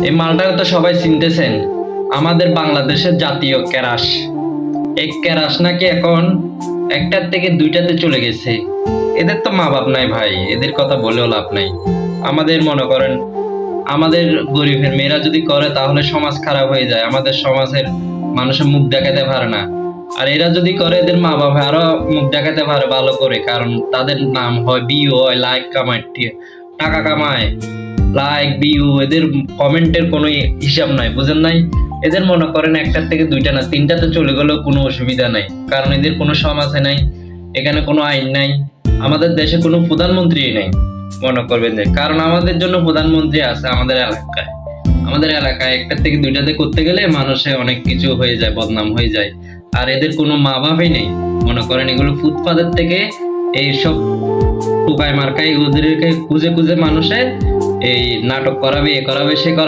এই মালটাকে তো সবাই চিনতেছেন, আমাদের বাংলাদেশের জাতীয় ক্যারাস। এই ক্যারাস নাকি এখন একটার থেকে দুইটাতে চলে গেছে। এদের তো মা বাপ নাই ভাই, এদের কথা বলেও লাভ নাই। আমাদের মনে করেন, আমাদের গরিবের মেয়েরা যদি করে তাহলে সমাজ খারাপ হয়ে যায়, আমাদের সমাজের মানুষের মুখ দেখাতে পারে না। আর এরা যদি করে এদের মা বাবা আরো মুখ দেখাতে পারে ভালো করে, কারণ তাদের নাম হয়, ভিউ হয়, লাইক কামায়, টাকা কামায়, লাইক ভিউ, এদের কমেন্টের কোনো হিসাব নাই, বুঝেন নাই? এদের মনে করেন একটার থেকে দুইটা না তিনটাতে চলে গেলেও কোনো অসুবিধা নাই, কারণ এদের কোনো সমাজে নাই, এখানে কোনো আইন নাই, আমাদের দেশে কোনো প্রধানমন্ত্রী নাই। মনে করবেন যে কারণ আমাদের জন্য প্রধানমন্ত্রী আছে আমাদের এলাকায়, আমাদের এলাকায় একটার থেকে দুইটাতে করতে গেলে মানুষে অনেক কিছু হয়ে যায়, বদনাম হয়ে যায়। আর এদের কোনো মা বাবাই নেই। মনে করেন এগুলো ফুটপাতের থেকে এইসব টুকায় মার্কায় ওদেরকে খুঁজে খুঁজে মানুষে এই নাটক করাবে, এ করাবে, সে করাবে।